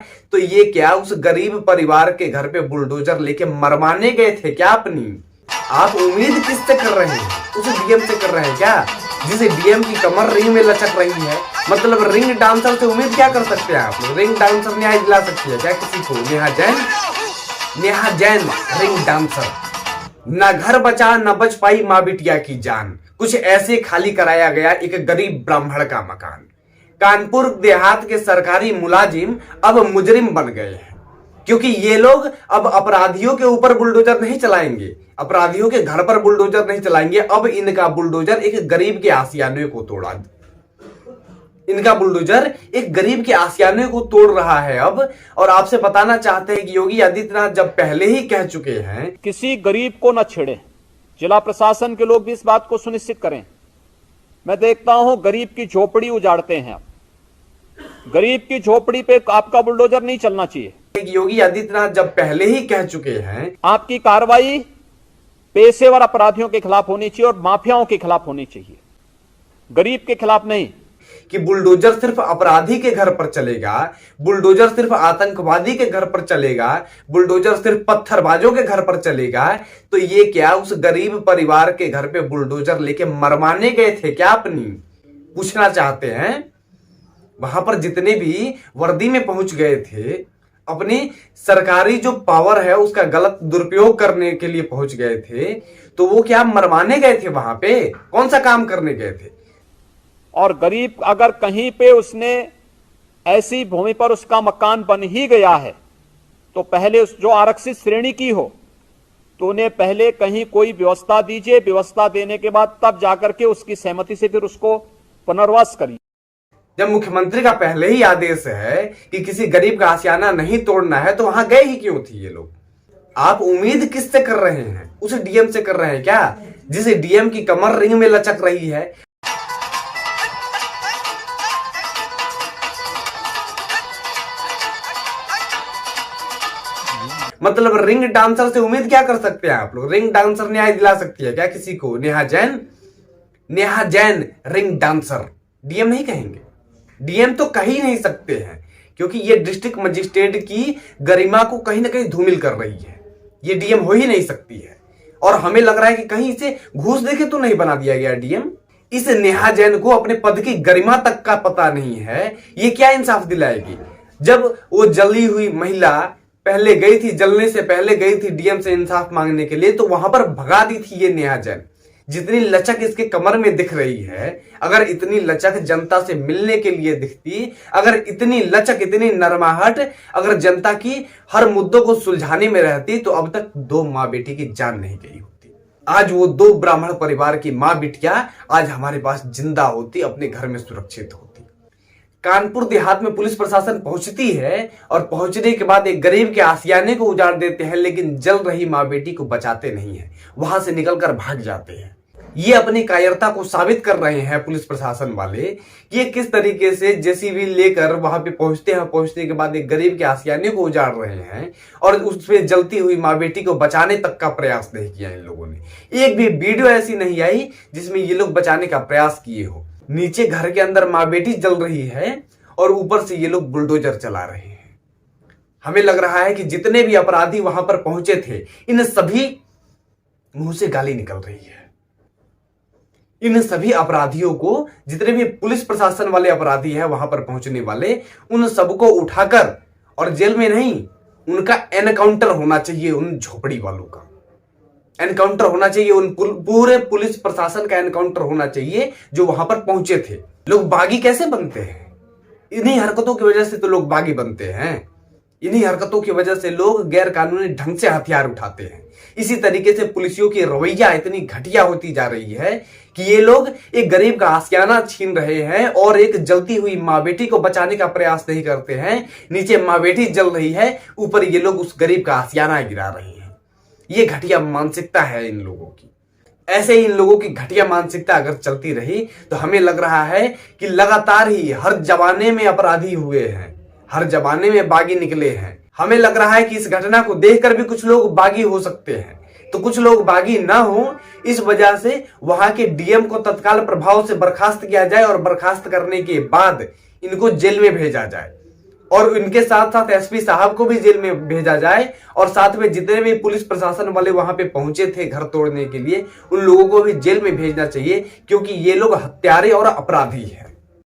तो ये क्या उस गरीब परिवार के घर पे बुलडोजर लेके मरवाने गए थे क्या अपनी? आप उम्मीद किससे कर रहे हैं? उस डीएम से कर रहे हैं क्या, जिसे डीएम की कमर रिंग में लचक रही है? मतलब रिंग डांसर से उम्मीद क्या कर सकते हैं आप लोग? रिंग डांसर न्याय दिला सकती है क्या किसी को? Neha Jain ring dancer. ना घर बचा न बच पाई माँ बिटिया की जान, कुछ ऐसे खाली कराया गया एक गरीब ब्राह्मण का मकान। कानपुर देहात के सरकारी मुलाजिम अब मुजरिम बन गए हैं, क्योंकि ये लोग अब अपराधियों के ऊपर बुलडोजर नहीं चलाएंगे, अपराधियों के घर पर बुलडोजर नहीं चलाएंगे। अब इनका बुलडोजर एक गरीब के आशियाने को तोड़ा, इनका बुलडोजर एक गरीब के आशियाने को तोड़ रहा है अब। और आपसे बताना चाहते हैं कि योगी आदित्यनाथ जब पहले ही कह चुके हैं किसी गरीब को न छेड़े, जिला प्रशासन के लोग भी इस बात को सुनिश्चित करें। मैं देखता हूं गरीब की झोपड़ी उजाड़ते हैं, गरीब की झोपड़ी पे आपका बुलडोजर नहीं चलना चाहिए। योगी आदित्यनाथ जब पहले ही कह चुके हैं आपकी कार्रवाई पेशेवर अपराधियों के खिलाफ होनी चाहिए और माफियाओं के खिलाफ होनी चाहिए, गरीब के खिलाफ नहीं। कि बुलडोजर सिर्फ अपराधी के घर पर चलेगा, बुलडोजर सिर्फ आतंकवादी के घर पर चलेगा, बुलडोजर सिर्फ पत्थरबाजों के घर पर चलेगा, तो ये क्या उस गरीब परिवार के घर पे बुलडोजर लेके मरवाने गए थे क्या अपनी? पूछना चाहते हैं। वहां पर जितने भी वर्दी में पहुंच गए थे, अपनी सरकारी जो पावर है उसका गलत दुरुपयोग करने के लिए पहुंच गए थे, तो वो क्या मरवाने गए थे? वहां पे कौन सा काम करने गए थे? और गरीब अगर कहीं पे उसने ऐसी भूमि पर उसका मकान बन ही गया है, तो पहले उस जो आरक्षित श्रेणी की हो तो उन्हें पहले कहीं कोई व्यवस्था दीजिए, व्यवस्था देने के बाद तब जाकर के उसकी सहमति से फिर उसको पुनर्वास करिए। जब मुख्यमंत्री का पहले ही आदेश है कि किसी गरीब का आशियाना नहीं तोड़ना है, तो वहां गए ही क्यों थी ये लोग? आप उम्मीद किससे कर रहे हैं? उस डीएम से कर रहे हैं क्या, जिसे डीएम की कमर रिंग में लचक रही है? मतलब रिंग डांसर से उम्मीद क्या कर सकते हैं आप लोग? रिंग डांसर न्याय दिला सकती है क्या किसी को? Neha Jain ring dancer. DM नहीं कहेंगे, डीएम तो कह ही नहीं सकते हैं, क्योंकि ये डिस्ट्रिक्ट मजिस्ट्रेट की गरिमा को कहीं ना कहीं धूमिल कर रही है। ये डीएम हो ही नहीं सकती है। और हमें लग रहा है कि कहीं इसे घूस देके तो नहीं बना दिया गया डीएम। इस नेहा जैन को अपने पद की गरिमा तक का पता नहीं है, ये क्या इंसाफ दिलाएगी? जब वो जली हुई महिला पहले गई थी, जलने से पहले गई थी डीएम से इंसाफ मांगने के लिए, तो वहां पर भगा दी थी ये नेहा जैन। जितनी लचक इसके कमर में दिख रही है, अगर इतनी लचक जनता से मिलने के लिए दिखती, अगर इतनी लचक, इतनी नरमाहट अगर जनता की हर मुद्दों को सुलझाने में रहती, तो अब तक 2 माँ बेटी की जान नहीं गई होती। आज वो 2 ब्राह्मण परिवार की माँ बिटिया आज हमारे पास जिंदा होती, अपने घर में सुरक्षित होती। कानपुर देहात में पुलिस प्रशासन पहुंचती है और पहुंचने के बाद एक गरीब के आशियाने को उजाड़ देते हैं, लेकिन जल रही माँ बेटी को बचाते नहीं है, वहां से निकलकर भाग जाते हैं। ये अपनी कायरता को साबित कर रहे हैं पुलिस प्रशासन वाले, ये किस तरीके से जेसीबी लेकर वहां पे पहुंचते हैं, पहुंचने के बाद एक गरीब के आशियाने को उजाड़ रहे हैं और उसमें जलती हुई माँ बेटी को बचाने तक का प्रयास नहीं किया इन लोगों ने। एक भी वीडियो ऐसी नहीं आई जिसमें ये लोग बचाने का प्रयास किए हो। नीचे घर के अंदर माँ बेटी जल रही है और ऊपर से ये लोग बुलडोजर चला रहे हैं। हमें लग रहा है कि जितने भी अपराधी वहां पर पहुंचे थे, इन सभी मुंह से गाली निकल रही है। इन सभी अपराधियों को, जितने भी पुलिस प्रशासन वाले अपराधी हैं वहां पर पहुंचने वाले, उन सबको उठाकर, और जेल में नहीं, उनका एनकाउंटर होना चाहिए। उन झोपड़ी वालों का एनकाउंटर होना चाहिए, उन पूरे पुलिस प्रशासन का एनकाउंटर होना चाहिए जो वहां पर पहुंचे थे। लोग बागी कैसे बनते हैं? इन्हीं हरकतों की वजह से तो लोग बागी बनते हैं। इन्हीं हरकतों की वजह से लोग गैर कानूनी ढंग से हथियार उठाते हैं। इसी तरीके से पुलिसियों की रवैया इतनी घटिया होती जा रही है कि ये लोग एक गरीब का आशियाना छीन रहे हैं और एक जलती हुई माँ बेटी को बचाने का प्रयास नहीं करते हैं। नीचे माँ बेटी जल रही है, ऊपर ये लोग उस गरीब का आशियाना गिरा रहे हैं। ये घटिया मानसिकता है इन लोगों की। ऐसे ही इन लोगों की घटिया मानसिकता अगर चलती रही तो हमें लग रहा है कि लगातार ही हर जमाने में अपराधी हुए हैं, हर जमाने में बागी निकले हैं। हमें लग रहा है कि इस घटना को देखकर भी कुछ लोग बागी हो सकते हैं, तो कुछ लोग बागी ना हो, इस वजह से वहां के डीएम को तत्काल प्रभाव से बर्खास्त किया जाए और बर्खास्त करने के बाद इनको जेल में भेजा जाए। और इनके साथ साथ एसपी साहब को भी जेल में भेजा जाए और साथ में जितने भी पुलिस प्रशासन वाले वहां पे पहुंचे थे घर तोड़ने के लिए उन लोगों को भी जेल में भेजना चाहिए, क्योंकि ये लोग हत्यारे और अपराधी हैं।